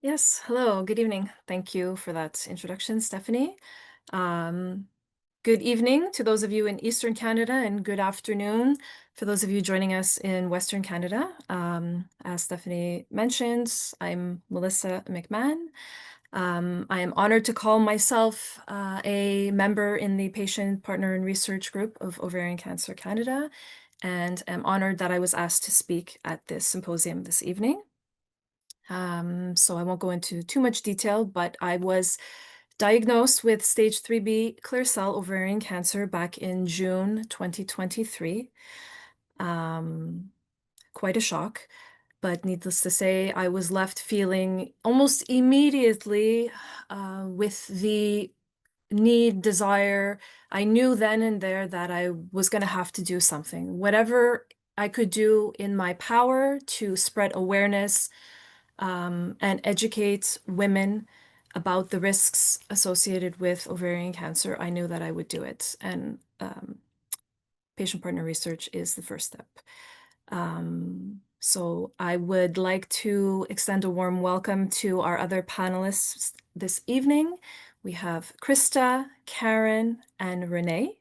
Yes, hello, good evening. Thank you for that introduction, Stephanie. Um, Good evening to those of you in Eastern Canada, and good afternoon for those of you joining us in Western Canada. As Stephanie mentioned, I'm Melissa McMahon. I am honored to call myself a member in the Patient Partner and Research Group of Ovarian Cancer Canada, and am honored that I was asked to speak at this symposium this evening. So I won't go into too much detail, but I was diagnosed with stage 3B clear cell ovarian cancer back in June 2023. Quite a shock, but needless to say, I was left feeling almost immediately with the desire. I knew then and there that I was going to have to do something, whatever I could do in my power to spread awareness and educate women about the risks associated with ovarian cancer. I knew that I would do it. And patient partner research is the first step. So I would like to extend a warm welcome to our other panelists this evening. We have Krista, Karen, and Renee.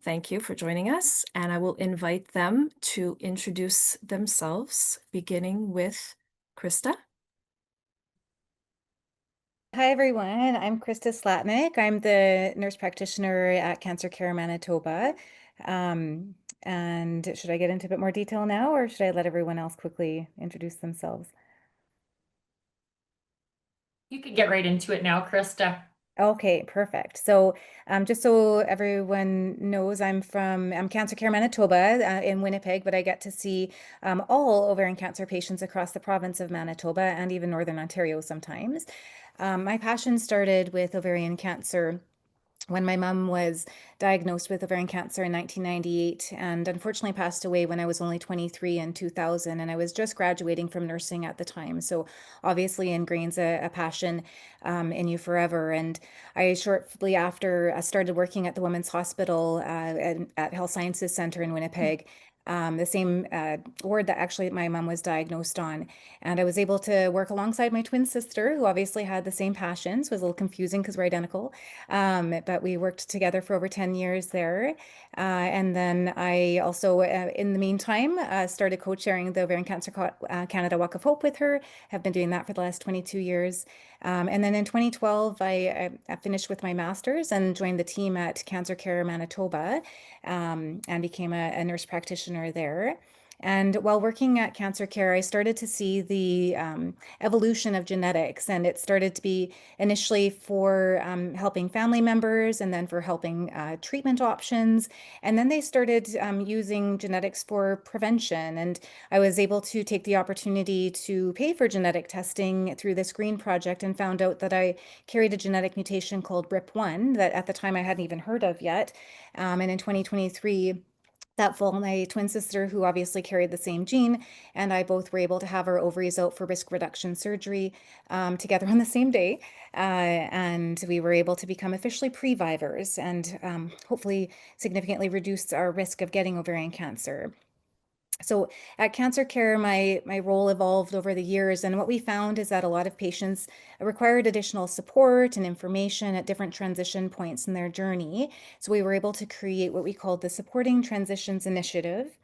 Thank you for joining us, and I will invite them to introduce themselves, beginning with Krista. Hi, everyone. I'm Krista Slatnik. I'm the nurse practitioner at Cancer Care Manitoba. And should I get into a bit more detail now, or should I let everyone else quickly introduce themselves? You could get right into it now, Krista. Okay, perfect. So, just so everyone knows, I'm Cancer Care Manitoba in Winnipeg, but I get to see all ovarian cancer patients across the province of Manitoba and even Northern Ontario sometimes. My passion started with ovarian cancer when my mom was diagnosed with ovarian cancer in 1998 and unfortunately passed away when I was only 23 in 2000. And I was just graduating from nursing at the time. So obviously ingrains a passion in you forever. And I shortly after started working at the Women's Hospital at Health Sciences Center in Winnipeg. The same ward that actually my mom was diagnosed on. And I was able to work alongside my twin sister, who obviously had the same passions. It was a little confusing because we're identical. But we worked together for over 10 years there. And then I also, in the meantime, started co-chairing the Ovarian Cancer Canada Walk of Hope with her. Have been doing that for the last 22 years. And then in 2012, I finished with my master's and joined the team at Cancer Care Manitoba and became a nurse practitioner there. And while working at Cancer Care, I started to see the evolution of genetics, and it started to be initially for helping family members and then for helping treatment options. And then they started using genetics for prevention. And I was able to take the opportunity to pay for genetic testing through this green project and found out that I carried a genetic mutation called RIP1 that at the time I hadn't even heard of yet. And in 2023, that fall, my twin sister, who obviously carried the same gene, and I both were able to have our ovaries out for risk reduction surgery together on the same day. And we were able to become officially previvors and hopefully significantly reduce our risk of getting ovarian cancer. So at Cancer Care, my role evolved over the years, and what we found is that a lot of patients required additional support and information at different transition points in their journey. So we were able to create what we called the Supporting Transitions Initiative.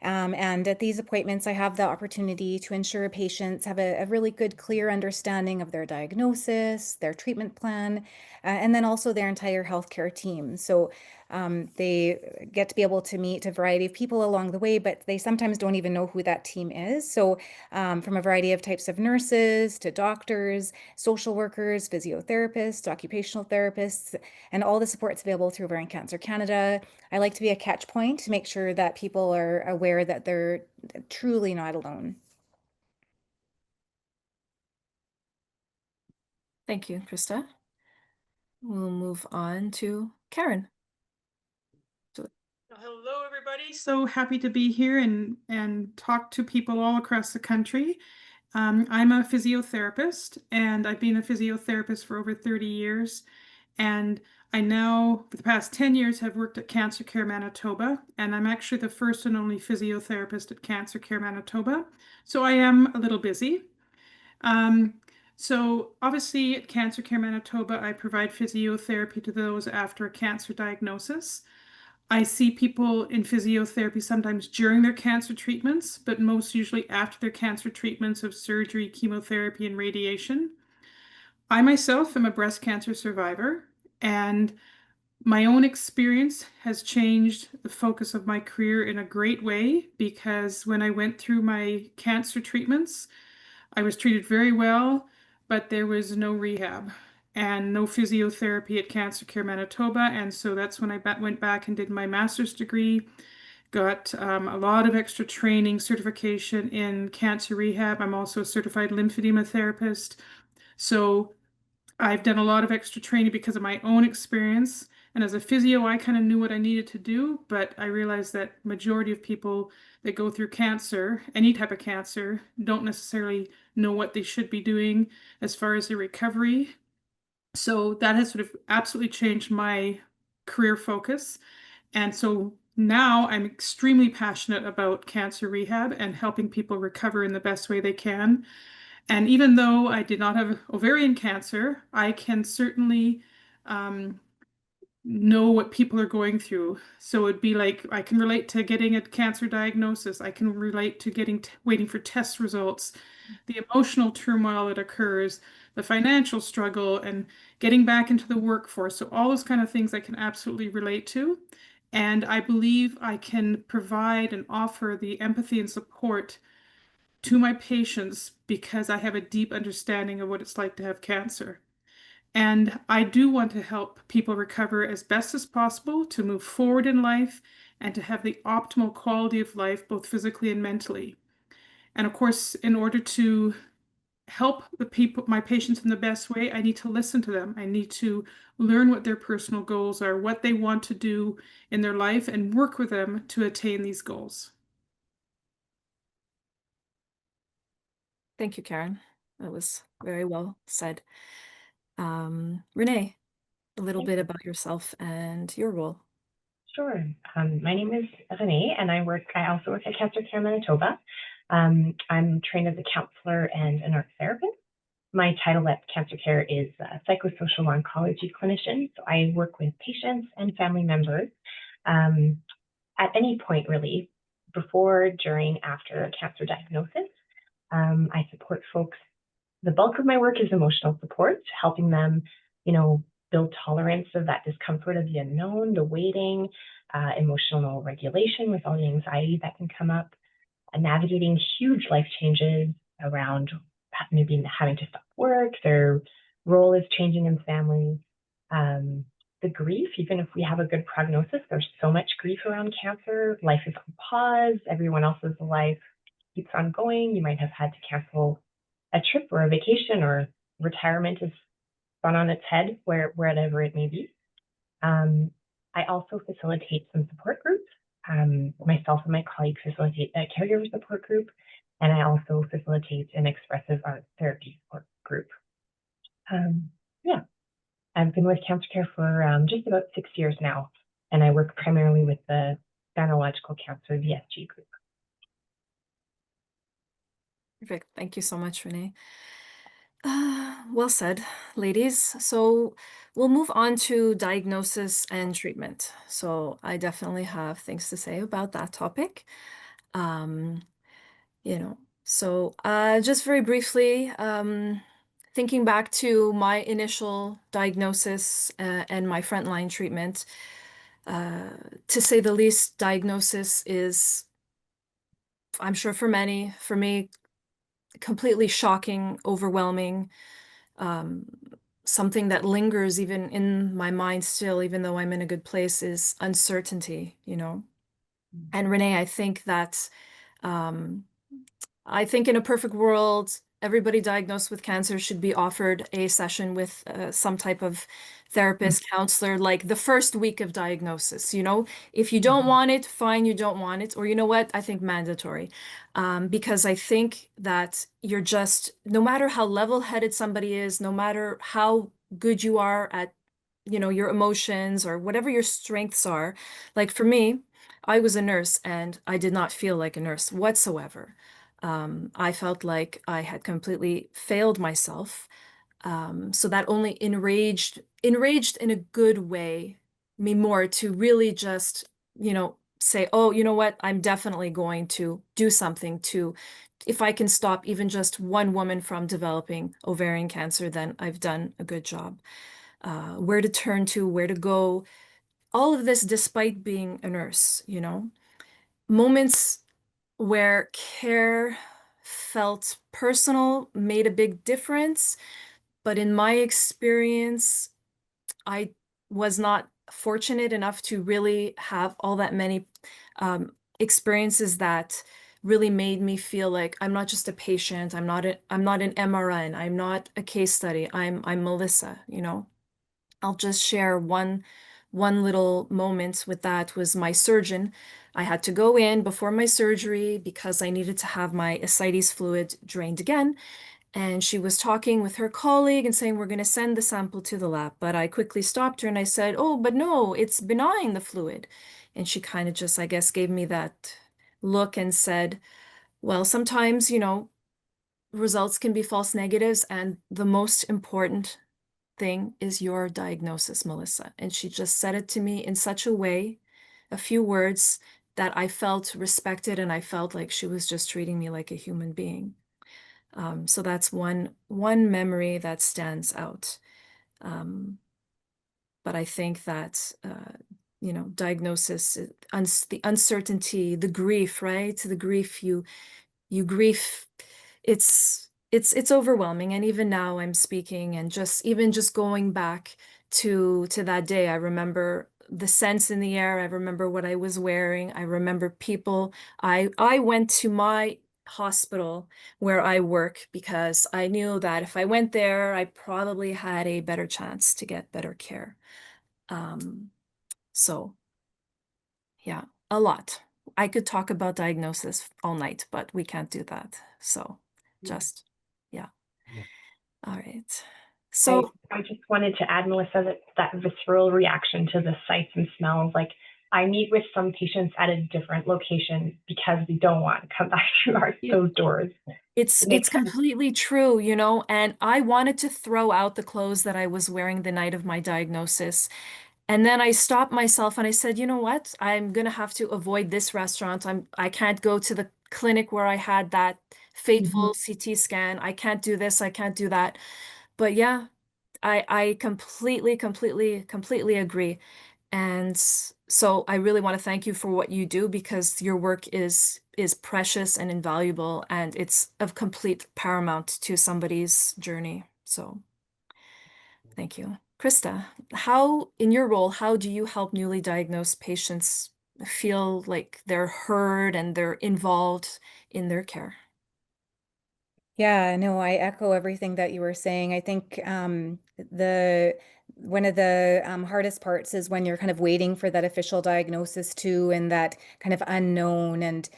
And at these appointments, I have the opportunity to ensure patients have a really good, clear understanding of their diagnosis, their treatment plan, and then also their entire healthcare team. So they get to be able to meet a variety of people along the way, but they sometimes don't even know who that team is. So from a variety of types of nurses to doctors, social workers, physiotherapists, occupational therapists, and all the supports available through Ovarian Cancer Canada. I like to be a catch point to make sure that people are aware that they're truly not alone. Thank you, Krista. We'll move on to Karen. Hello, everybody. So happy to be here and talk to people all across the country. I'm a physiotherapist, and I've been a physiotherapist for over 30 years. And I now, for the past 10 years, have worked at Cancer Care Manitoba, and I'm actually the first and only physiotherapist at Cancer Care Manitoba. So I am a little busy. Um, So obviously at Cancer Care Manitoba, I provide physiotherapy to those after a cancer diagnosis. I see people in physiotherapy sometimes during their cancer treatments, but most usually after their cancer treatments of surgery, chemotherapy, and radiation. I myself am a breast cancer survivor, and my own experience has changed the focus of my career in a great way because when I went through my cancer treatments, I was treated very well, but there was no rehab and no physiotherapy at Cancer Care Manitoba. And so that's when I went back and did my master's degree, got a lot of extra training, certification in cancer rehab. I'm also a certified lymphedema therapist. So I've done a lot of extra training because of my own experience. And as a physio, I kind of knew what I needed to do, but I realized that majority of people that go through cancer, any type of cancer, don't necessarily know what they should be doing as far as the recovery. So that has sort of absolutely changed my career focus. And so now I'm extremely passionate about cancer rehab and helping people recover in the best way they can. And even though I did not have ovarian cancer, I can certainly um, know what people are going through. So it'd be like I can relate to getting a cancer diagnosis. I can relate to waiting for test results, the emotional turmoil that occurs, the financial struggle, and getting back into the workforce. So all those kind of things I can absolutely relate to. And I believe I can provide and offer the empathy and support to my patients because I have a deep understanding of what it's like to have cancer. And I do want to help people recover as best as possible to move forward in life and to have the optimal quality of life, both physically and mentally. And of course, in order to help my patients in the best way, I need to listen to them. I need to learn what their personal goals are, what they want to do in their life, and work with them to attain these goals. Thank you, Karen. That was very well said. Renee, a little bit about yourself and your role. Sure. My name is Renee, and I also work at Cancer Care Manitoba. I'm trained as a counselor and an art therapist. My title at Cancer Care is psychosocial oncology clinician. So I work with patients and family members at any point, really, before, during, after a cancer diagnosis. I support folks. The bulk of my work is emotional support, helping them, build tolerance of that discomfort of the unknown, the waiting, emotional regulation with all the anxiety that can come up, navigating huge life changes around maybe having to stop work, their role is changing in families, the grief, even if we have a good prognosis, there's so much grief around cancer. Life is on pause, everyone else's life keeps on going. You might have had to cancel a trip or a vacation, or retirement is gone on its head, wherever it may be. I also facilitate some support groups. Myself and my colleagues facilitate a caregiver support group, and I also facilitate an expressive art therapy support group. Yeah, I've been with Cancer Care for just about 6 years now, and I work primarily with the gynecological cancer VSG group. Perfect. Thank you so much, Renee. Well said, ladies. So we'll move on to diagnosis and treatment. So I definitely have things to say about that topic. Um, just very briefly, thinking back to my initial diagnosis and my frontline treatment, to say the least, diagnosis is, I'm sure for many, for me, completely shocking, overwhelming, something that lingers even in my mind still, even though I'm in a good place, is uncertainty, And Renee, I think in a perfect world, everybody diagnosed with cancer should be offered a session with some type of therapist, counselor, like the first week of diagnosis. If you don't want it, fine, you don't want it. Or you know what? I think mandatory. Because I think that no matter how level-headed somebody is, no matter how good you are at, your emotions or whatever your strengths are, like for me, I was a nurse and I did not feel like a nurse whatsoever. I felt like I had completely failed myself. So that only enraged in a good way me more to really just, say, oh, you know what, I'm definitely going to do something to, if I can stop even just one woman from developing ovarian cancer, then I've done a good job. Where to turn to, where to go, all of this despite being a nurse, moments where care felt personal made a big difference. But in my experience, I was not fortunate enough to really have all that many experiences that really made me feel like I'm not just a patient. I'm not an MRN. I'm not a case study. I'm Melissa, I'll just share one little moment with that was my surgeon. I had to go in before my surgery because I needed to have my ascites fluid drained again. And she was talking with her colleague and saying, we're going to send the sample to the lab. But I quickly stopped her and I said, oh, but no, it's benign, the fluid. And she kind of just, I guess, gave me that look and said, well, sometimes, results can be false negatives. And the most important thing is your diagnosis, Melissa. And she just said it to me in such a way, a few words that I felt respected and I felt like she was just treating me like a human being. So that's one memory that stands out. But I think that diagnosis, the uncertainty, the grief, right? The grief you grief, it's overwhelming. And even now I'm speaking and just going back to that day, I remember the scents in the air. I remember what I was wearing. I remember people. I went to my hospital where I work because I knew that if I went there, I probably had a better chance to get better care. So yeah, a lot. I could talk about diagnosis all night, but we can't do that. So just, yeah. Yeah. All right. So I just wanted to add, Melissa, that visceral reaction to the sights and smells, like I meet with some patients at a different location because they don't want to come back through those doors. it's completely true, and I wanted to throw out the clothes that I was wearing the night of my diagnosis. And then I stopped myself and I said, you know what? I'm gonna have to avoid this restaurant. I can't go to the clinic where I had that fateful CT scan. I can't do this, I can't do that. But yeah, I completely agree. And so I really want to thank you for what you do because your work is precious and invaluable and it's of complete paramount to somebody's journey. So thank you. Krista, in your role, how do you help newly diagnosed patients feel like they're heard and they're involved in their care? Yeah, no, I echo everything that you were saying. I think the one of the hardest parts is when you're kind of waiting for that official diagnosis too, and that kind of unknown and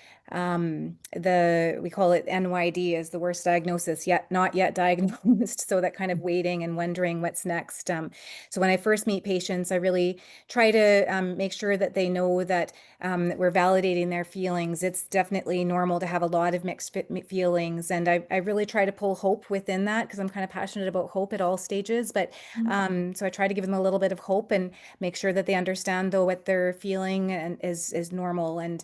we call it NYD is the worst diagnosis yet not yet diagnosed. So that kind of waiting and wondering what's next. So when I first meet patients, I really try to make sure that they know that we're validating their feelings. It's definitely normal to have a lot of mixed feelings. And I really try to pull hope within that because I'm kind of passionate about hope at all stages. But so I try to give them a little bit of hope and make sure that they understand though what they're feeling and is normal. And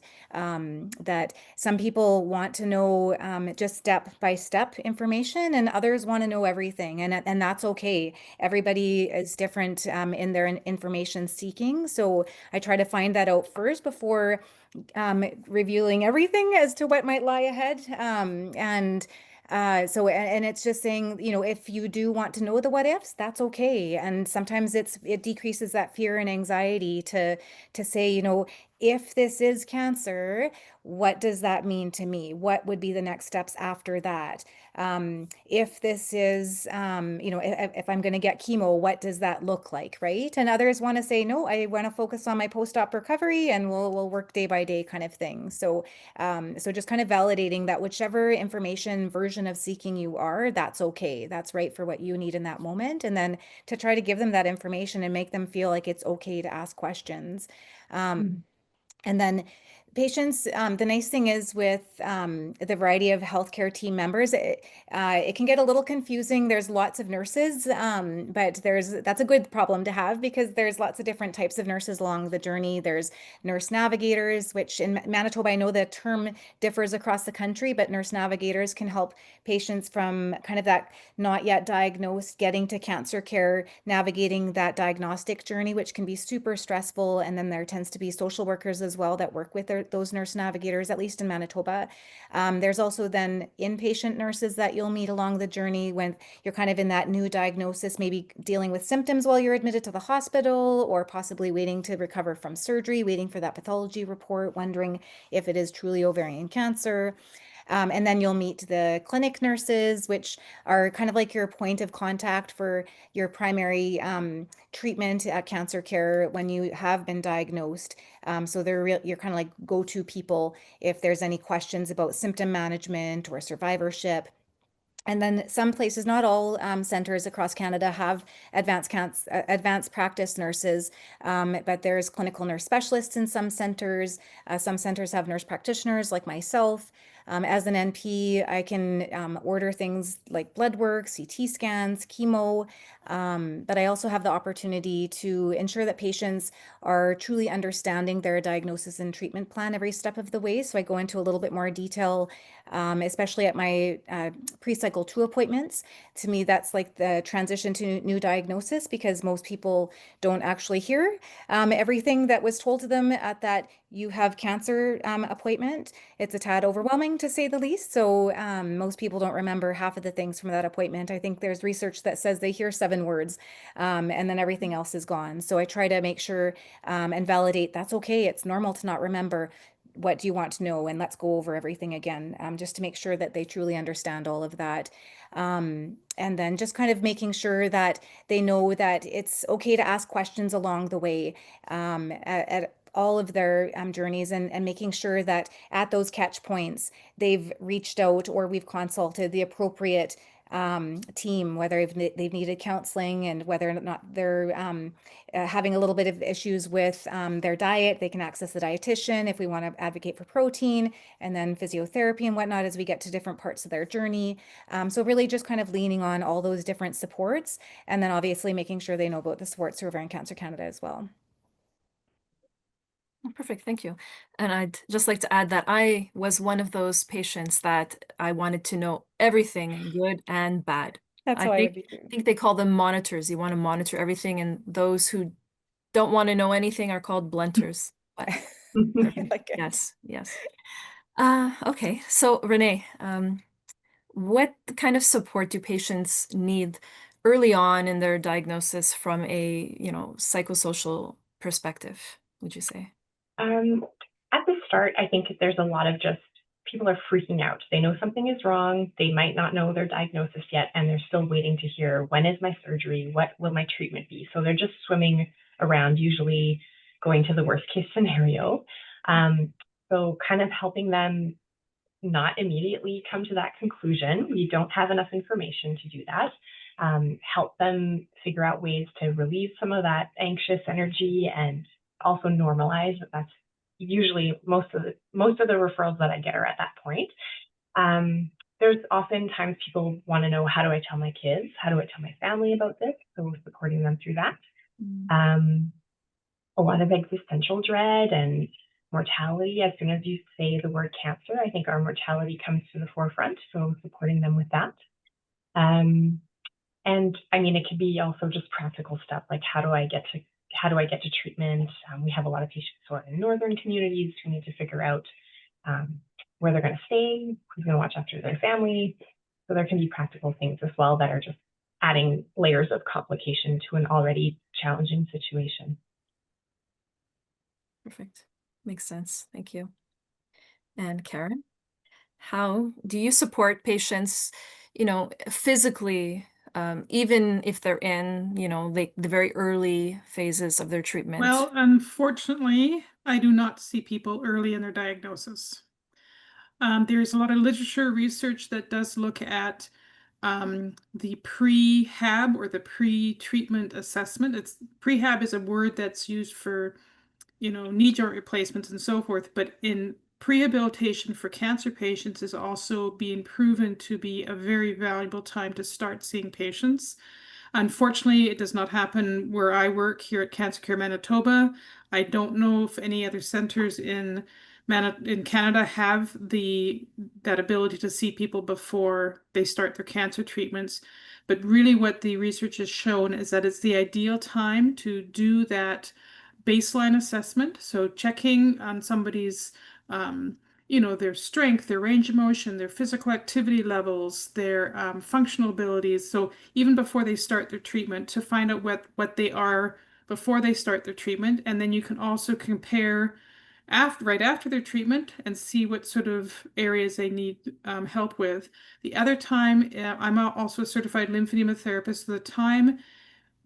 that some people want to know just step by step information and others want to know everything. And that's okay. Everybody is different in their information seeking. So I try to find that out first before revealing everything as to what might lie ahead. And it's just saying, if you do want to know the what ifs, that's okay. And sometimes it decreases that fear and anxiety to say, if this is cancer, what does that mean to me? What would be the next steps after that? If this is, if I'm going to get chemo, what does that look like, right? And others want to say, no, I want to focus on my post-op recovery and we'll work day by day kind of thing. So just kind of validating that whichever information version of seeking you are, that's okay. That's right for what you need in that moment. And then to try to give them that information and make them feel like it's okay to ask questions. And then Patients, the nice thing is with the variety of healthcare team members, it can get a little confusing. There's lots of nurses, but that's a good problem to have because there's lots of different types of nurses along the journey. There's nurse navigators, which in Manitoba, I know the term differs across the country, but nurse navigators can help patients from kind of that not yet diagnosed, getting to cancer care, navigating that diagnostic journey, which can be super stressful. And then there tends to be social workers as well that work with those nurse navigators, at least in Manitoba. There's also then inpatient nurses that you'll meet along the journey when you're kind of in that new diagnosis, maybe dealing with symptoms while you're admitted to the hospital, or possibly waiting to recover from surgery, waiting for that pathology report, wondering if it is truly ovarian cancer. And then you'll meet the clinic nurses, which are kind of like your point of contact for your primary treatment at cancer care when you have been diagnosed. So you're kind of like go-to people if there's any questions about symptom management or survivorship. And then some places, not all centers across Canada have advanced practice nurses, but there's clinical nurse specialists in some centers. Some centers have nurse practitioners like myself. As an NP, I can order things like blood work, CT scans, chemo, but I also have the opportunity to ensure that patients are truly understanding their diagnosis and treatment plan every step of the way. So I go into a little bit more detail, especially at my pre-cycle 2 appointments. To me, that's like the transition to new diagnosis because most people don't actually hear everything that was told to them at that you have cancer appointment. It's a tad overwhelming to say the least. So most people don't remember half of the things from that appointment. I think there's research that says they hear 7 words and then everything else is gone. So I try to make sure and validate that's okay. It's normal to not remember. What do you want to know? And let's go over everything again, just to make sure that they truly understand all of that. And then just kind of making sure that they know that it's okay to ask questions along the way at all of their journeys, and making sure that at those catch points, they've reached out or we've consulted the appropriate team, whether they've needed counseling and whether or not they're having a little bit of issues with their diet. They can access the dietitian if we want to advocate for protein, and then physiotherapy and whatnot as we get to different parts of their journey. So really just kind of leaning on all those different supports, and then obviously making sure they know about the supports through Ovarian Cancer Canada as well. Perfect, thank you. And I'd just like to add that I was one of those patients that I wanted to know everything, good and bad. That's how I would be too. I think they call them monitors. You want to monitor everything, and those who don't want to know anything are called blunters. But Like it. yes, yes. Okay, so Renee, what kind of support do patients need early on in their diagnosis from a, psychosocial perspective, would you say? At the start, I think there's a lot of just people are freaking out. They know something is wrong. They might not know their diagnosis yet, and they're still waiting to hear, when is my surgery? What will my treatment be? So they're just swimming around, usually going to the worst case scenario. So kind of helping them not immediately come to that conclusion. We don't have enough information to do that. Help them figure out ways to relieve some of that anxious energy and also normalize. That's usually most of the referrals that I get are at that point. There's often times people want to know, how do I tell my kids? How do I tell my family about this? So supporting them through that. A lot of existential dread and mortality. As soon as you say the word cancer, I think our mortality comes to the forefront. So supporting them with that. And I mean, it could be also just practical stuff like how do I get to treatment? We have a lot of patients who are in northern communities who need to figure out where they're going to stay, who's going to watch after their family. So there can be practical things as well that are just adding layers of complication to an already challenging situation. Perfect. Makes sense. Thank you. And Karen, how do you support patients, physically, even if they're in, the very early phases of their treatment? Well, unfortunately, I do not see people early in their diagnosis. There's a lot of literature research that does look at the prehab or the pre-treatment assessment. Prehab is a word that's used for knee joint replacements and so forth. But in prehabilitation for cancer patients is also being proven to be a very valuable time to start seeing patients. Unfortunately, it does not happen where I work here at Cancer Care Manitoba. I don't know if any other centers in Canada have that ability to see people before they start their cancer treatments. But really what the research has shown is that it's the ideal time to do that baseline assessment. So checking on somebody's their strength, their range of motion, their physical activity levels, their functional abilities. So even before they start their treatment, to find out what they are before they start their treatment. And then you can also compare right after their treatment and see what sort of areas they need help with. The other time, I'm also a certified lymphedema therapist. So the time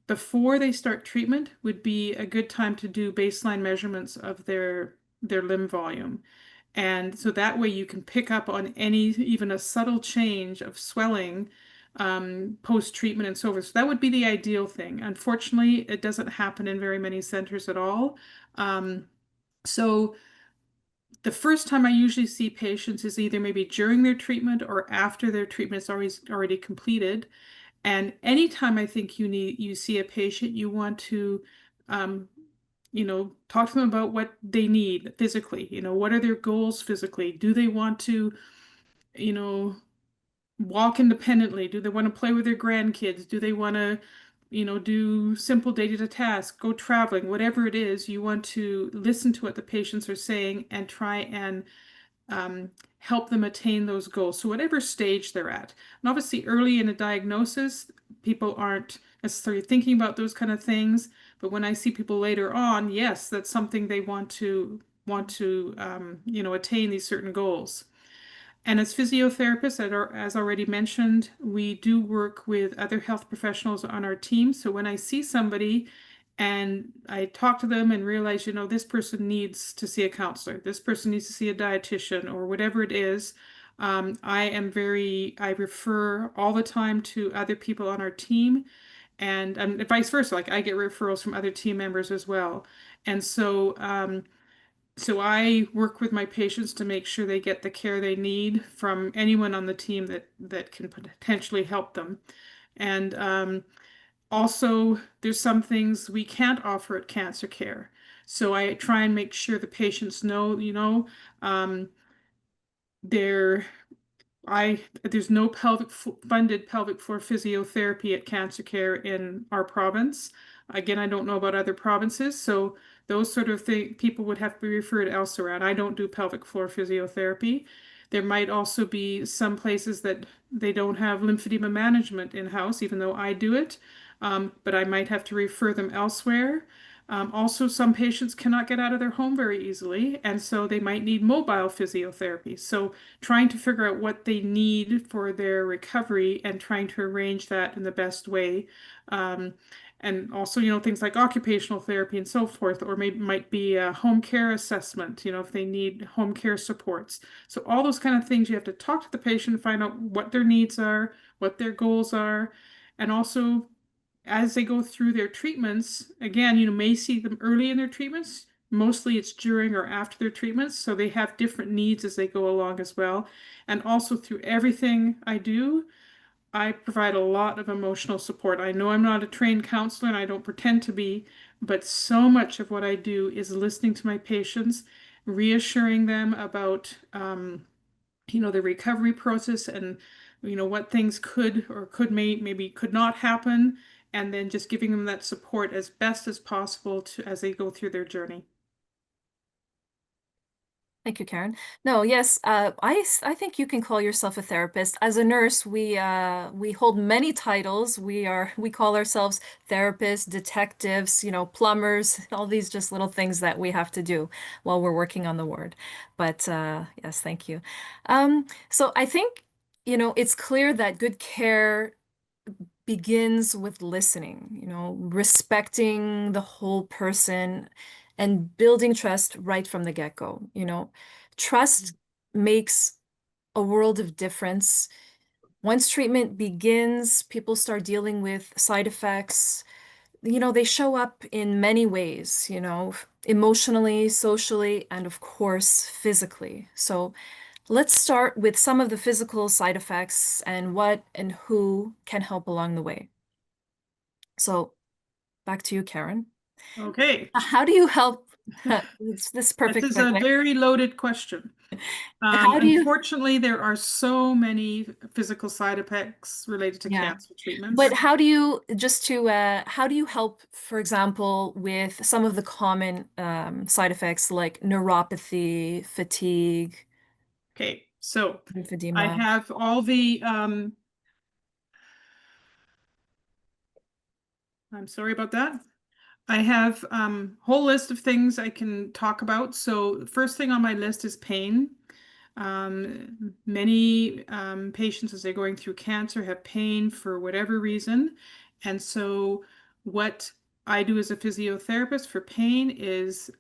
before they start treatment would be a good time to do baseline measurements of their limb volume. And so that way you can pick up on even a subtle change of swelling post-treatment and so forth. So that would be the ideal thing. Unfortunately, it doesn't happen in very many centers at all. So the first time I usually see patients is either maybe during their treatment or after their treatment is already completed. And anytime I think you see a patient, you want to talk to them about what they need physically. What are their goals physically? Do they want to, walk independently? Do they want to play with their grandkids? Do they want to, do simple day-to-day tasks, go traveling, whatever it is, you want to listen to what the patients are saying and try and help them attain those goals. So whatever stage they're at. And obviously early in a diagnosis, people aren't necessarily thinking about those kind of things. But when I see people later on, yes, that's something they want to attain these certain goals. And as physiotherapists, as already mentioned, we do work with other health professionals on our team. So when I see somebody and I talk to them and realize, this person needs to see a counselor, this person needs to see a dietitian or whatever it is, I refer all the time to other people on our team and vice versa. Like I get referrals from other team members as well. And so I work with my patients to make sure they get the care they need from anyone on the team that can potentially help them. And also, there's some things we can't offer at Cancer Care. So I try and make sure the patients know, they're there's no funded pelvic floor physiotherapy at Cancer Care in our province. Again, I don't know about other provinces, so those sort of people would have to be referred elsewhere. And I don't do pelvic floor physiotherapy. There might also be some places that they don't have lymphedema management in-house, even though I do it. But I might have to refer them elsewhere. Also, some patients cannot get out of their home very easily, and so they might need mobile physiotherapy. So trying to figure out what they need for their recovery and trying to arrange that in the best way. And also, things like occupational therapy and so forth, or maybe might be a home care assessment, if they need home care supports. So all those kind of things, you have to talk to the patient, find out what their needs are, what their goals are, and also as they go through their treatments, again, may see them early in their treatments. Mostly it's during or after their treatments. So they have different needs as they go along as well. And also through everything I do, I provide a lot of emotional support. I know I'm not a trained counselor and I don't pretend to be, but so much of what I do is listening to my patients, reassuring them about the recovery process and what things could or maybe could not happen, and then just giving them that support as best as possible as they go through their journey. Thank you, Karen. No, yes, I think you can call yourself a therapist. As a nurse, we hold many titles. We call ourselves therapists, detectives, plumbers, all these just little things that we have to do while we're working on the ward. But yes, thank you. So I think, it's clear that good care begins with listening, respecting the whole person and building trust right from the get-go. Trust makes a world of difference. Once treatment begins, people start dealing with side effects. they show up in many ways, emotionally, socially, and of course, physically. So let's start with some of the physical side effects and what and who can help along the way. So back to you, Karen. Okay. How do you help? This perfect This is a segue. very loaded question. How do you? Unfortunately, there are so many physical side effects related to Yeah. cancer treatments. But how do you, how do you help, for example, with some of the common side effects like neuropathy, fatigue, Okay, so I lymphedema? have all the I'm sorry about that. I have whole list of things I can talk about. So the first thing on my list is pain. Many patients, as they're going through cancer, have pain for whatever reason. And so what I do as a physiotherapist for pain is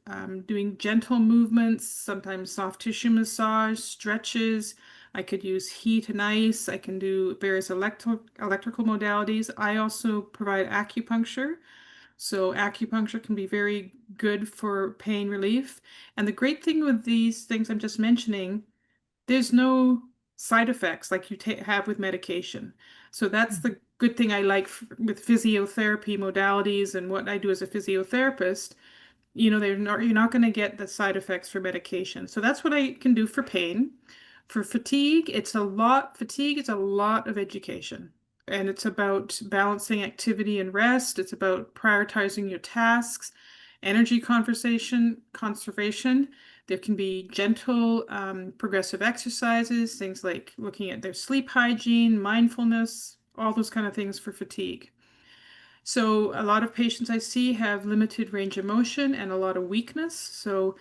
doing gentle movements, sometimes soft tissue massage, stretches. I could use heat and ice. I can do various electrical modalities. I also provide acupuncture. So acupuncture can be very good for pain relief. And the great thing with these things I'm just mentioning, there's no side effects like you have with medication. So that's the good thing I like with physiotherapy modalities and what I do as a physiotherapist. You're not going to get the side effects for medication. So that's what I can do for pain. For fatigue, fatigue is a lot of education. And it's about balancing activity and rest. It's about prioritizing your tasks, energy conservation. There can be gentle, progressive exercises, things like looking at their sleep hygiene, mindfulness, all those kind of things for fatigue. So a lot of patients I see have limited range of motion and a lot of weakness. So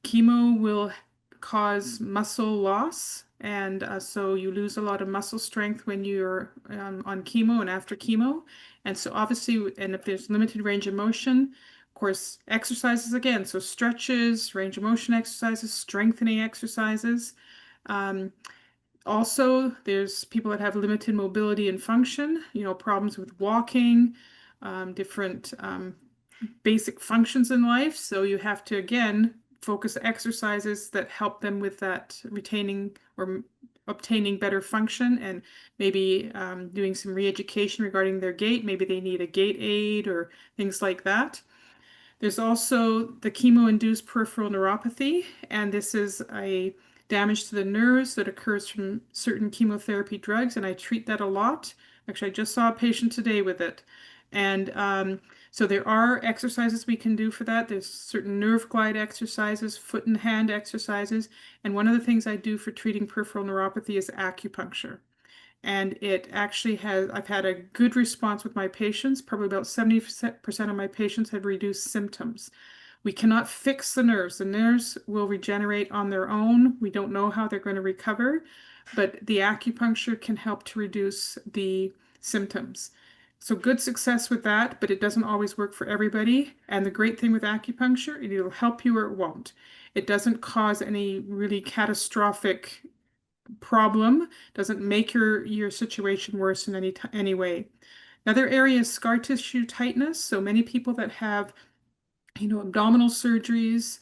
chemo will cause muscle loss, and so you lose a lot of muscle strength when you're on chemo and after chemo. And so obviously, and if there's limited range of motion, of course, exercises again, so stretches, range of motion exercises, strengthening exercises. Um, Also, there's people that have limited mobility and function, problems with walking, different basic functions in life. So you have to, again, focus exercises that help them with that retaining or obtaining better function, and maybe doing some re-education regarding their gait. Maybe they need a gait aid or things like that. There's also the chemo-induced peripheral neuropathy, and this is a damage to the nerves that occurs from certain chemotherapy drugs, and I treat that a lot. Actually, I just saw a patient today with it. And so there are exercises we can do for that. There's certain nerve glide exercises, foot and hand exercises, and one of the things I do for treating peripheral neuropathy is acupuncture. And it actually I've had a good response with my patients. Probably about 70% of my patients have reduced symptoms. We cannot fix the nerves. The nerves will regenerate on their own. We don't know how they're going to recover, but the acupuncture can help to reduce the symptoms. So good success with that, but it doesn't always work for everybody. And the great thing with acupuncture, it'll help you or it won't. It doesn't cause any really catastrophic problem, doesn't make your situation worse in any way. Another area is scar tissue tightness. So many people that have, abdominal surgeries,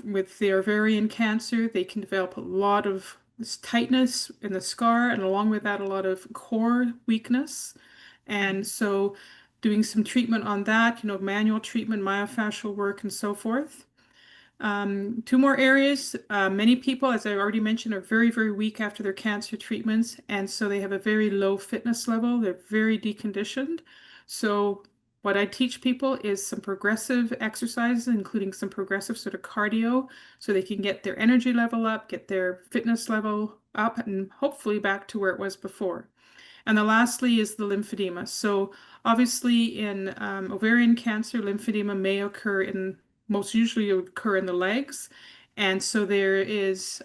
with their ovarian cancer, they can develop a lot of this tightness in the scar, and along with that, a lot of core weakness. And so doing some treatment on that, manual treatment, myofascial work, and so forth. Two more areas. Many people, as I already mentioned, are very, very weak after their cancer treatments, and so they have a very low fitness level. They're very deconditioned. So what I teach people is some progressive exercises, including some progressive sort of cardio, so they can get their energy level up, get their fitness level up, and hopefully back to where it was before. And the lastly is the lymphedema. So obviously in ovarian cancer, lymphedema may occur most usually occur in the legs. And so there is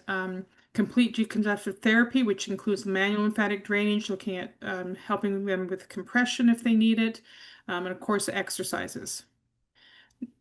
complete decongestive therapy, which includes manual lymphatic drainage, looking at helping them with compression if they need it, and of course exercises.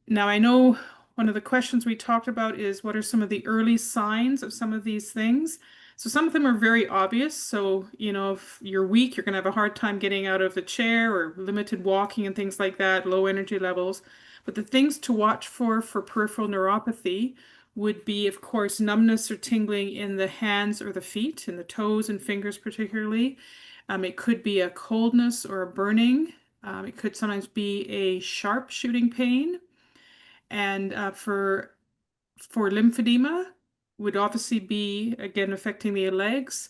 Now I know one of the questions we talked about is what are some of the early signs of some of these things? So some of them are very obvious. So, if you're weak, you're going to have a hard time getting out of the chair or limited walking and things like that, low energy levels. But the things to watch for peripheral neuropathy would be, of course, numbness or tingling in the hands or the feet, in the toes and fingers particularly. It could be a coldness or a burning. It could sometimes be a sharp shooting pain. And for lymphedema would obviously be, again, affecting the legs.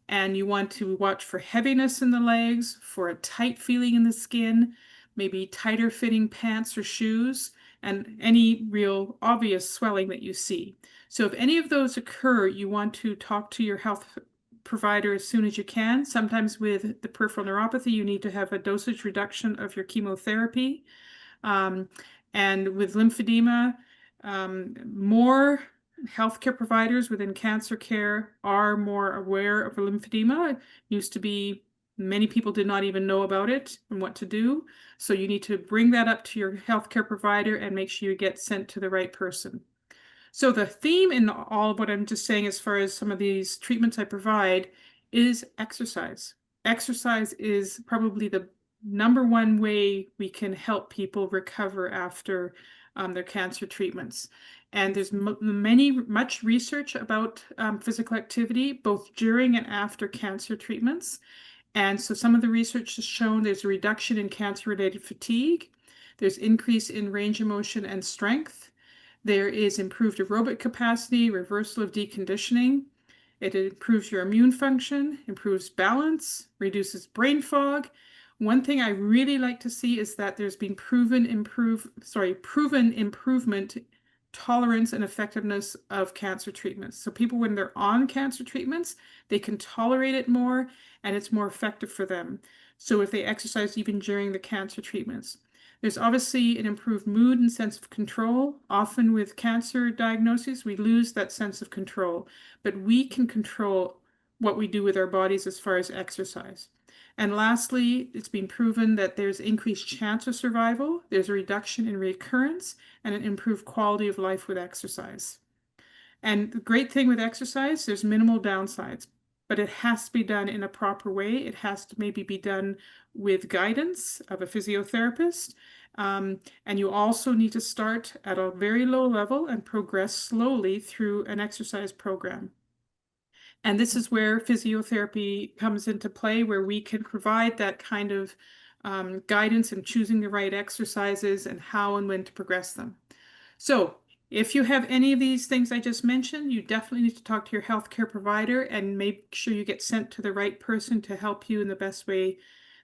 And you want to watch for heaviness in the legs, for a tight feeling in the skin, maybe tighter fitting pants or shoes, and any real obvious swelling that you see. So if any of those occur, you want to talk to your health provider as soon as you can. Sometimes with the peripheral neuropathy, you need to have a dosage reduction of your chemotherapy. And with lymphedema, more healthcare providers within cancer care are more aware of lymphedema. It used to be many people did not even know about it and what to do. So you need to bring that up to your healthcare provider and make sure you get sent to the right person. So the theme in all of what I'm just saying, as far as some of these treatments I provide, is exercise. Exercise is probably the number one way we can help people recover after their cancer treatments. And there's much research about physical activity, both during and after cancer treatments. And so some of the research has shown there's a reduction in cancer-related fatigue. There's increase in range of motion and strength. There is improved aerobic capacity, reversal of deconditioning. It improves your immune function, improves balance, reduces brain fog. One thing I really like to see is that there's been proven improvement, tolerance and effectiveness of cancer treatments. So people, when they're on cancer treatments, they can tolerate it more and it's more effective for them. So if they exercise even during the cancer treatments. There's obviously an improved mood and sense of control. Often with cancer diagnoses, we lose that sense of control, but we can control what we do with our bodies as far as exercise. And lastly, it's been proven that there's increased chance of survival, there's a reduction in recurrence, and an improved quality of life with exercise. And the great thing with exercise, there's minimal downsides, but it has to be done in a proper way. It has to maybe be done with guidance of a physiotherapist. And you also need to start at a very low level and progress slowly through an exercise program. And this is where physiotherapy comes into play, where we can provide that kind of guidance in choosing the right exercises and how and when to progress them. So if you have any of these things I just mentioned, you definitely need to talk to your healthcare provider and make sure you get sent to the right person to help you in the best way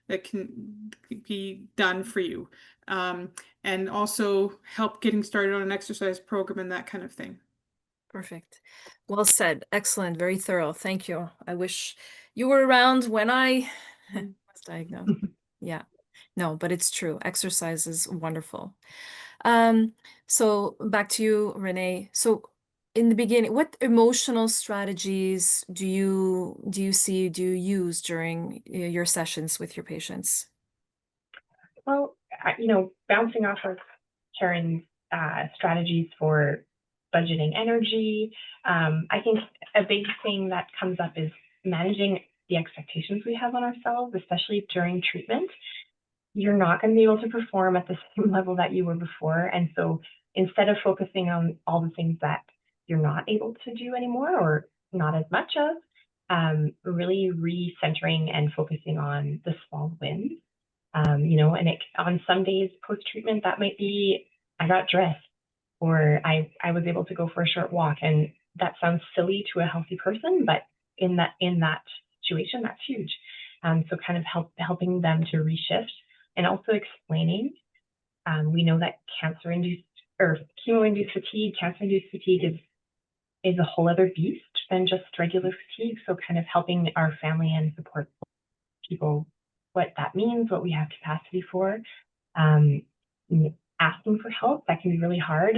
that can be done for you. And also help getting started on an exercise program and that kind of thing. Perfect. Well said. Excellent. Very thorough. Thank you. I wish you were around when I was diagnosed. Yeah. No, but it's true. Exercise is wonderful. So back to you, Renee. So in the beginning, what emotional strategies do you use during your sessions with your patients? Well, bouncing off of Karen's strategies for budgeting energy, I think a big thing that comes up is managing the expectations we have on ourselves, especially during treatment. You're not going to be able to perform at the same level that you were before. And so instead of focusing on all the things that you're not able to do anymore or not as much of, really recentering and focusing on the small wins. And on some days post-treatment, that might be, I got dressed or I was able to go for a short walk. And that sounds silly to a healthy person, but in that situation, that's huge. So kind of helping them to reshift and also explaining. We know that cancer-induced or chemo-induced fatigue, cancer-induced fatigue is a whole other beast than just regular fatigue. So kind of helping our family and support people what that means, what we have capacity for. Asking for help, that can be really hard,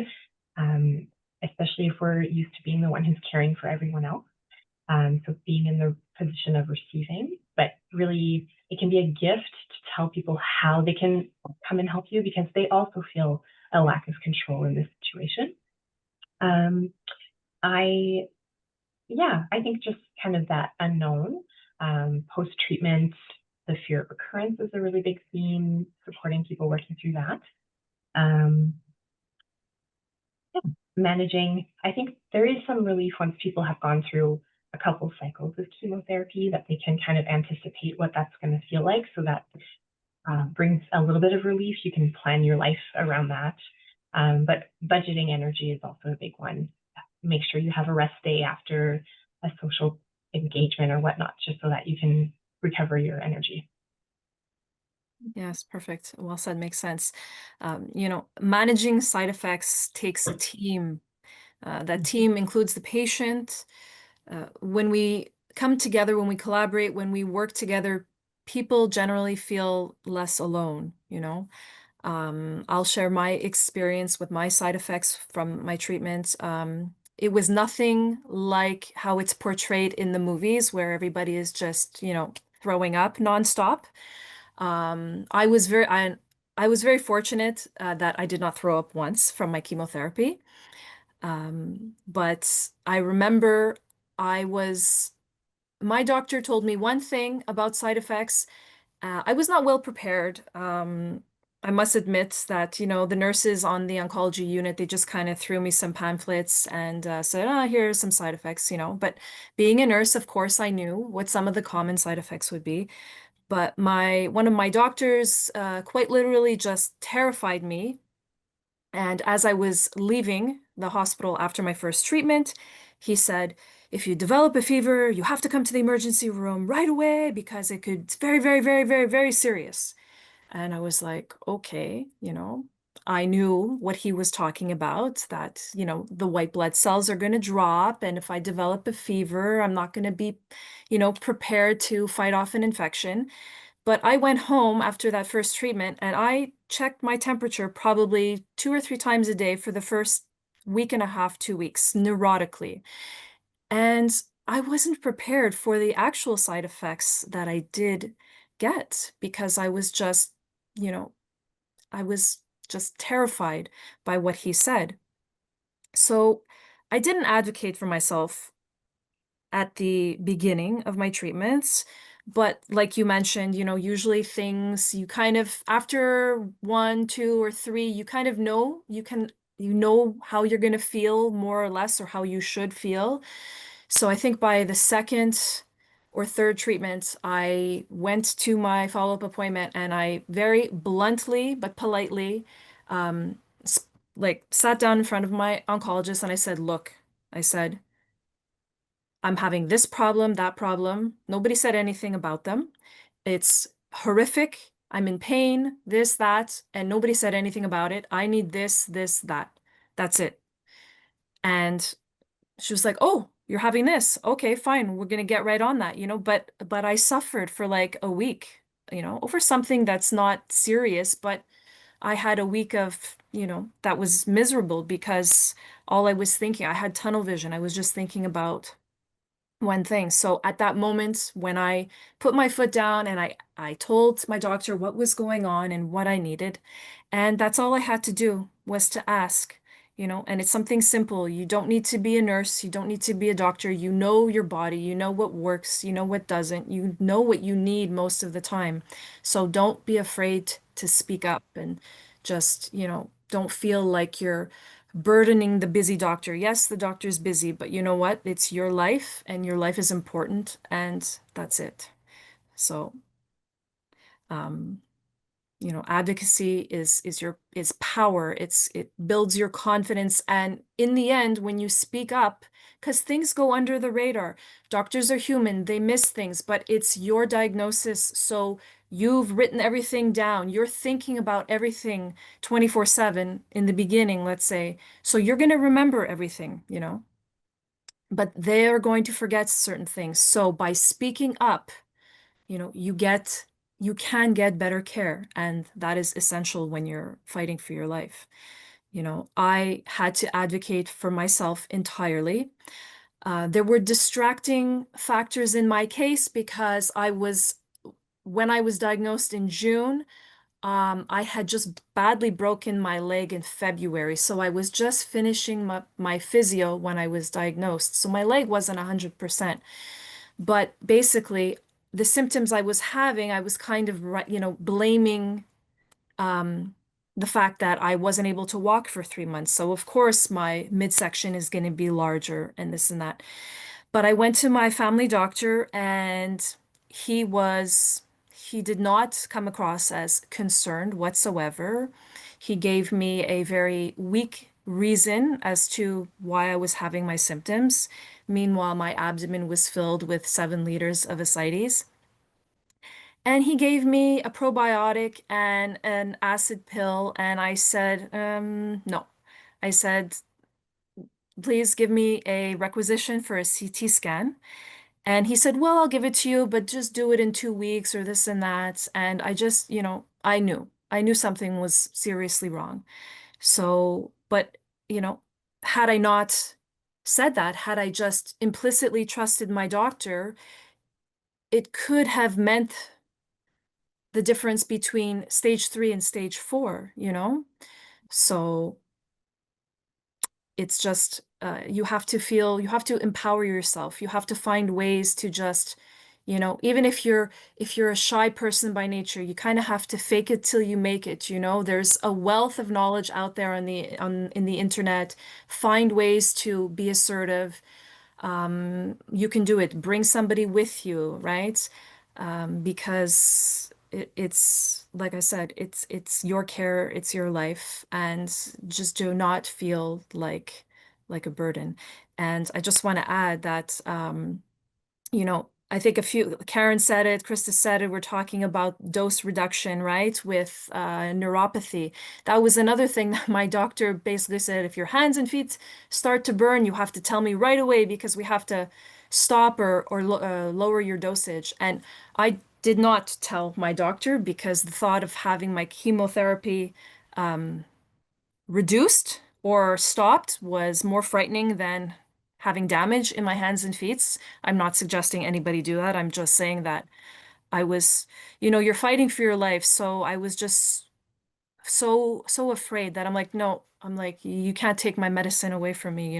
especially if we're used to being the one who's caring for everyone else. So being in the position of receiving, but really it can be a gift to tell people how they can come and help you because they also feel a lack of control in this situation. I Yeah, I think just kind of that unknown, post-treatment, the fear of recurrence is a really big theme, supporting people working through that. Um, yeah, managing, I think there is some relief once people have gone through a couple cycles of chemotherapy, that they can kind of anticipate what that's going to feel like. So that brings a little bit of relief. You can plan your life around that. But budgeting energy is also a big one. Make sure you have a rest day after a social engagement or whatnot, just so that you can recover your energy. Yes, perfect. Well said, makes sense. You know, managing side effects takes a team. That team includes the patient. When we come together, when we collaborate, when we work together, people generally feel less alone, you know. I'll share my experience with my side effects from my treatment. It was nothing like how it's portrayed in the movies where everybody is just, you know, throwing up nonstop. I was I was very fortunate that I did not throw up once from my chemotherapy. But I remember I was, my doctor told me one thing about side effects. I was not well prepared. I must admit that, you know, the nurses on the oncology unit, they just kind of threw me some pamphlets and said, ah, here are some side effects, you know. But being a nurse, of course, I knew what some of the common side effects would be. But one of my doctors quite literally just terrified me. And as I was leaving the hospital after my first treatment, he said, if you develop a fever, you have to come to the emergency room right away because it's very, very, very, very, very serious. And I was like, okay, you know, I knew what he was talking about, that, you know, the white blood cells are going to drop. And if I develop a fever, I'm not going to be, you know, prepared to fight off an infection. But I went home after that first treatment and I checked my temperature probably 2 or 3 times a day for the first week and a half, 2 weeks, neurotically. And I wasn't prepared for the actual side effects that I did get because I was just, you know, I was just terrified by what he said. So I didn't advocate for myself at the beginning of my treatments. But like you mentioned, you know, usually things you kind of, after 1, 2, or 3, you kind of know, you know how you're going to feel more or less, or how you should feel. So I think by the second or third treatment, I went to my follow-up appointment and I very bluntly but politely, um, like sat down in front of my oncologist and I said, look, I said, I'm having this problem, that problem. Nobody said anything about them. It's horrific. I'm in pain, this, that, and nobody said anything about it. I need this, this, that. That's it. And she was like, "Oh, you're having this. Okay, fine. We're gonna get right on that, you know." But I suffered for like a week, you know, over something that's not serious, but I had a week of, you know, that was miserable because all I was thinking, I had tunnel vision. I was just thinking about one thing. So at that moment, when I put my foot down and I told my doctor what was going on and what I needed, and that's all I had to do was to ask, you know, and it's something simple. You don't need to be a nurse, you don't need to be a doctor. You know your body, you know what works, you know what doesn't, you know what you need most of the time. So don't be afraid to speak up and just, you know, don't feel like you're burdening the busy doctor. Yes, the doctor's busy, but you know what? It's your life and your life is important and that's it. So, um, you know, advocacy is power. It builds your confidence. And in the end, when you speak up, because things go under the radar, doctors are human, they miss things, but it's your diagnosis. So you've written everything down. You're thinking about everything 24/7 in the beginning, let's say. So you're going to remember everything, you know, but they're going to forget certain things. So by speaking up, you know, you can get better care, and that is essential when you're fighting for your life. You know, I had to advocate for myself entirely. There were distracting factors in my case because when I was diagnosed in June, I had just badly broken my leg in February, so I was just finishing my physio when I was diagnosed. So my leg wasn't 100%. But basically, the symptoms I was having, I was kind of, blaming um, the fact that I wasn't able to walk for 3 months. So of course my midsection is going to be larger and this and that. But I went to my family doctor and he was, he did not come across as concerned whatsoever. He gave me a very weak reason as to why I was having my symptoms. Meanwhile, my abdomen was filled with 7 liters of ascites. And he gave me a probiotic and an acid pill, and I said, no. I said, please give me a requisition for a CT scan. And he said, well, I'll give it to you, but just do it in 2 weeks or this and that. And I just, I knew something was seriously wrong. So, but, had I not said that, had I just implicitly trusted my doctor, it could have meant the difference between stage 3 and stage 4, So it's just you have to empower yourself. You have to find ways to just, even if you're a shy person by nature, you kind of have to fake it till you make it, There's a wealth of knowledge out there in the internet. Find ways to be assertive. You can do it. Bring somebody with you, right? Because it's like I said, it's your care, it's your life, and just do not feel like a burden. And I just want to add that I think Karen said it, Krista said it, we're talking about dose reduction, right? With neuropathy. That was another thing that my doctor basically said, if your hands and feet start to burn, you have to tell me right away because we have to stop or lower your dosage. And I did not tell my doctor because the thought of having my chemotherapy reduced or stopped was more frightening than having damage in my hands and feet. I'm not suggesting anybody do that. I'm just saying that I was, you're fighting for your life. So I was just so afraid that I'm like, no, I'm like, you can't take my medicine away from me,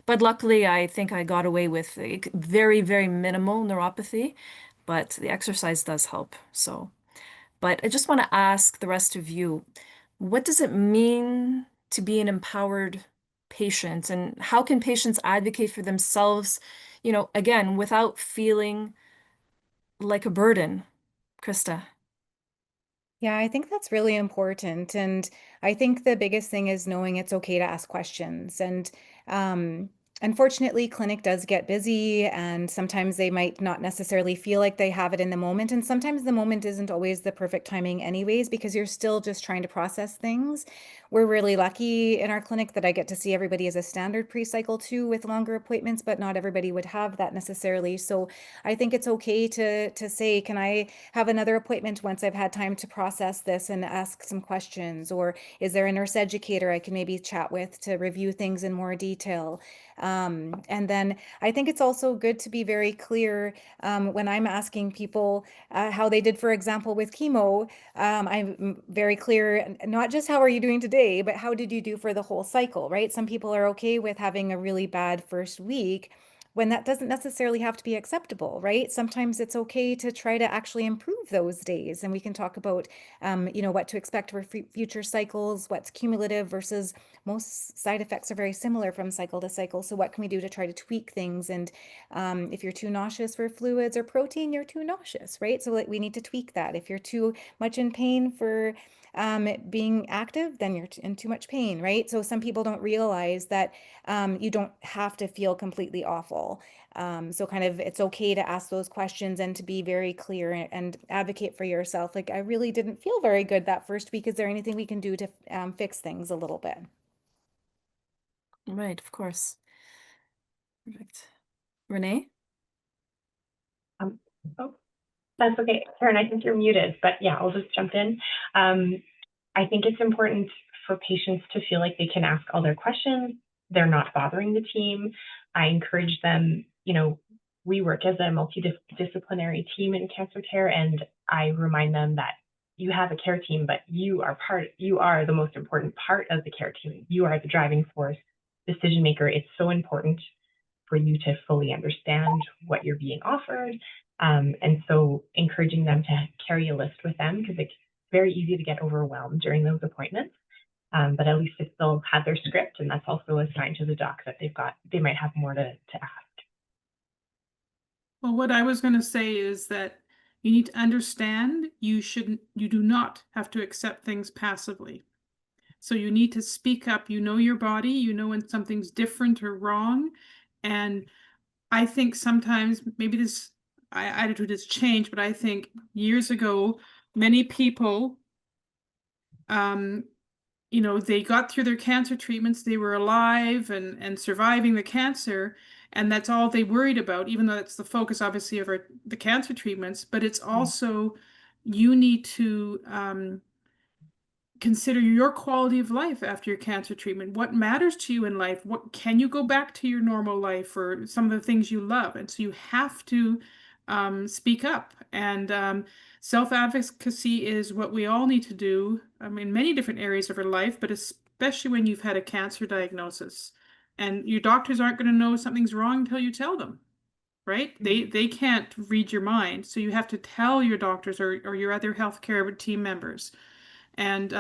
but luckily I think I got away with a very, very minimal neuropathy, but the exercise does help. So, but I just want to ask the rest of you, what does it mean to be an empowered patient, and how can patients advocate for themselves, again, without feeling like a burden? Krista. Yeah, I think that's really important. And I think the biggest thing is knowing it's okay to ask questions. And um, unfortunately, clinic does get busy, and sometimes they might not necessarily feel like they have it in the moment. And sometimes the moment isn't always the perfect timing, anyways, because you're still just trying to process things. We're really lucky in our clinic that I get to see everybody as a standard pre-cycle too with longer appointments, but not everybody would have that necessarily. So I think it's okay to say, can I have another appointment once I've had time to process this and ask some questions? Or is there a nurse educator I can maybe chat with to review things in more detail? And then I think it's also good to be very clear when I'm asking people how they did, for example, with chemo. I'm very clear, not just how are you doing today, but how did you do for the whole cycle, right? Some people are okay with having a really bad first week, when that doesn't necessarily have to be acceptable, right? Sometimes it's okay to try to actually improve those days. And we can talk about, what to expect for future cycles, what's cumulative versus most side effects are very similar from cycle to cycle. So what can we do to try to tweak things? And if you're too nauseous for fluids or protein, you're too nauseous, right? So we need to tweak that. If you're too much in pain for being active, then you're in too much pain, right? So some people don't realize that you don't have to feel completely awful. So kind of it's okay to ask those questions and to be very clear and advocate for yourself. Like, I really didn't feel very good that first week. Is there anything we can do to fix things a little bit? Right, of course. Perfect. Renee? Um, oh, that's okay. Karen, I think you're muted, but yeah, I'll just jump in. I think it's important for patients to feel like they can ask all their questions. They're not bothering the team. I encourage them, we work as a multidisciplinary team in cancer care, and I remind them that, you have a care team, but you are the most important part of the care team. You are the driving force, decision maker. It's so important for you to fully understand what you're being offered. And so encouraging them to carry a list with them, because it's very easy to get overwhelmed during those appointments. But at least if they'll have their script, and that's also a sign to the doc that they might have more to ask. Well, what I was going to say is that you need to understand you do not have to accept things passively. So you need to speak up. You know your body, you know when something's different or wrong. And I think sometimes maybe this attitude has changed, but I think years ago, many people, you know, they got through their cancer treatments, they were alive and surviving the cancer, and that's all they worried about, even though that's the focus, obviously, of the cancer treatments. But it's also, you need to consider your quality of life after your cancer treatment. What matters to you in life? What can you go back to your normal life or some of the things you love? And so you have to speak up. And self-advocacy is what we all need to do in many different areas of our life, but especially when you've had a cancer diagnosis. And your doctors aren't going to know something's wrong until you tell them, right? They can't read your mind. So you have to tell your doctors or your other healthcare team members. And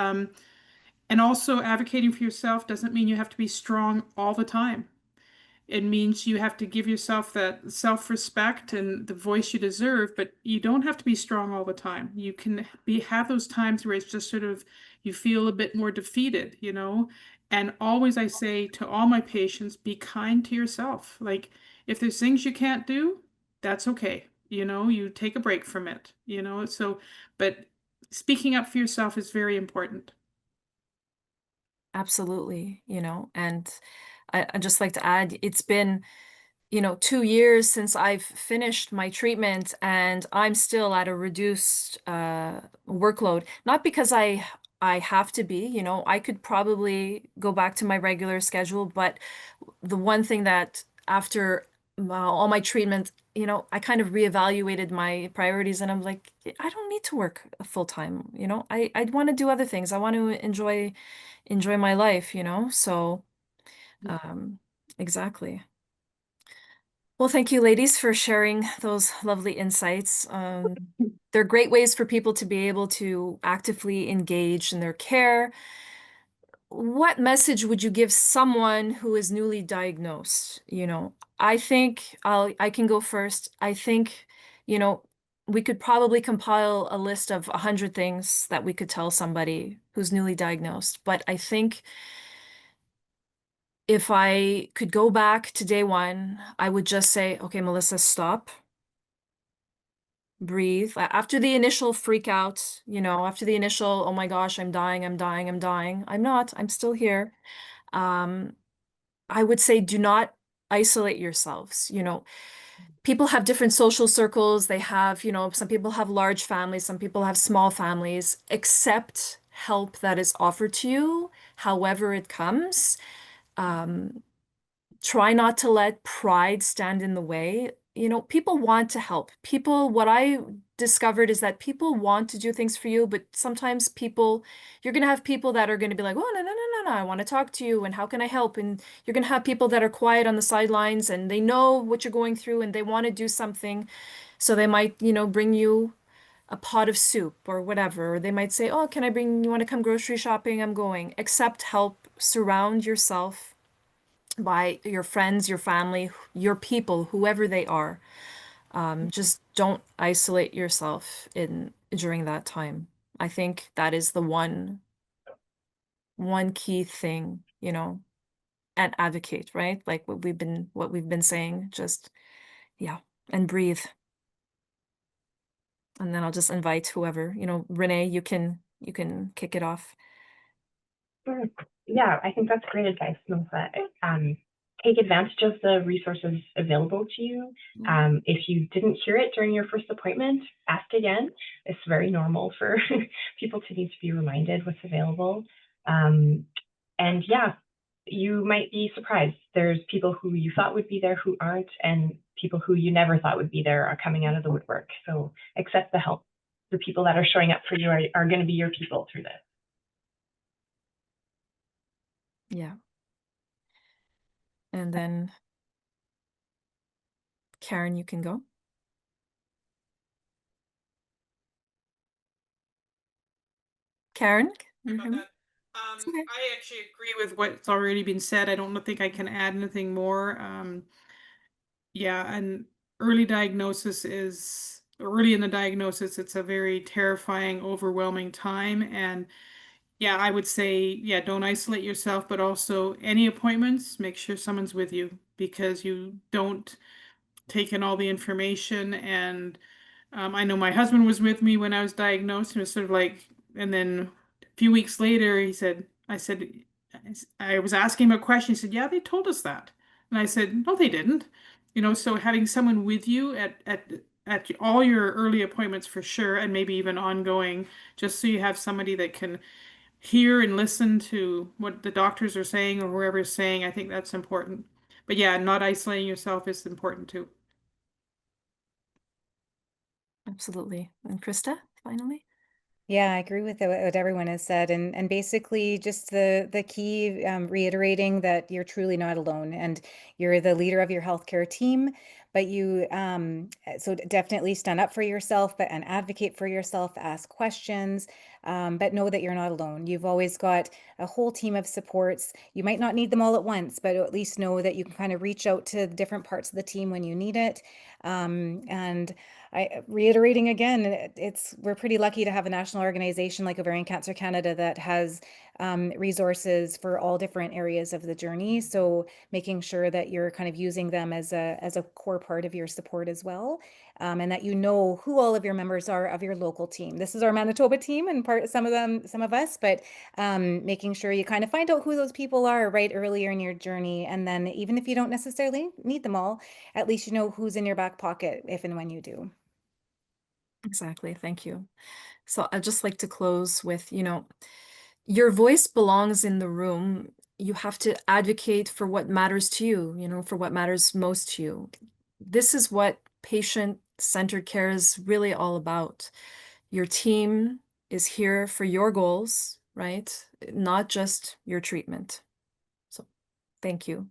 also advocating for yourself doesn't mean you have to be strong all the time. It means you have to give yourself that self-respect and the voice you deserve, but you don't have to be strong all the time. You can have those times where it's just sort of, you feel a bit more defeated, you know? And always I say to all my patients, be kind to yourself. Like, if there's things you can't do, that's okay. You know, you take a break from it, you know? So, but speaking up for yourself is very important. Absolutely, you know, and I'd just like to add, it's been, 2 years since I've finished my treatment, and I'm still at a reduced workload. Not because I have to be, I could probably go back to my regular schedule, but the one thing that after all my treatment, I kind of reevaluated my priorities, and I'm like, I don't need to work full time, I want to do other things. I want to enjoy my life, so exactly. Well, thank you, ladies, for sharing those lovely insights. They're great ways for people to be able to actively engage in their care. What message would you give someone who is newly diagnosed? I think I can go first. I think, you know, we could probably compile a list of 100 things that we could tell somebody who's newly diagnosed. But I think if I could go back to day one, I would just say, okay, Melissa, stop, breathe. After the initial freak out, after the initial, oh my gosh, I'm dying, I'm dying, I'm dying. I'm not, I'm still here. Um, I would say do not isolate yourselves. People have different social circles. They have, some people have large families, some people have small families. Accept help that is offered to you, however it comes. Try not to let pride stand in the way. People want to help. What I discovered is that people want to do things for you, but sometimes you're going to have people that are going to be like, oh, no, no, no, no, no, I want to talk to you, and how can I help? And you're going to have people that are quiet on the sidelines, and they know what you're going through, and they want to do something. So they might, bring you a pot of soup or whatever. Or they might say, oh, you want to come grocery shopping? I'm going. Accept help. Surround yourself by your friends, your family, your people, whoever they are. Just don't isolate yourself during that time. I think that is the one key thing, and advocate, right? Like what we've been saying, just yeah, and breathe. And then I'll just invite whoever, Renee, you can kick it off. Sure. Yeah, I think that's great advice, Melissa. Take advantage of the resources available to you. If you didn't hear it during your first appointment, ask again. It's very normal for people to need to be reminded what's available. And yeah, you might be surprised. There's people who you thought would be there who aren't, and people who you never thought would be there are coming out of the woodwork. So accept the help the people that are showing up for you are going to be your people through this. Yeah. And then Karen, you can go. Karen, can you hear me? Okay. I actually agree with what's already been said. I don't think I can add anything more. Yeah, and early early in the diagnosis, it's a very terrifying, overwhelming time. And yeah, I would say, yeah, don't isolate yourself, but also any appointments, make sure someone's with you because you don't take in all the information. And I know my husband was with me when I was diagnosed, and it was sort of like, and then a few weeks later, I was asking him a question. He said, "Yeah, they told us that," and I said, "No, they didn't." So having someone with you at all your early appointments for sure, and maybe even ongoing, just so you have somebody that can hear and listen to what the doctors are saying or whoever's saying. I think that's important. But yeah, not isolating yourself is important too. Absolutely. And Krista, finally. Yeah, I agree with what everyone has said, and basically just the key, reiterating that you're truly not alone, and you're the leader of your healthcare team. But so definitely stand up for yourself, and advocate for yourself, ask questions, but know that you're not alone. You've always got a whole team of supports. You might not need them all at once, but at least know that you can kind of reach out to different parts of the team when you need it. And reiterating again, we're pretty lucky to have a national organization like Ovarian Cancer Canada that has resources for all different areas of the journey. So making sure that you're kind of using them as a core part of your support as well, and that you know who all of your members are of your local team. This is our Manitoba team, and some of us, but making sure you kind of find out who those people are right earlier in your journey, and then even if you don't necessarily need them all, at least you know who's in your back pocket if and when you do. Exactly. Thank you. So I'd just like to close with, your voice belongs in the room. You have to advocate for what matters to you, for what matters most to you. This is what patient-centered care is really all about. Your team is here for your goals, right? Not just your treatment. So thank you.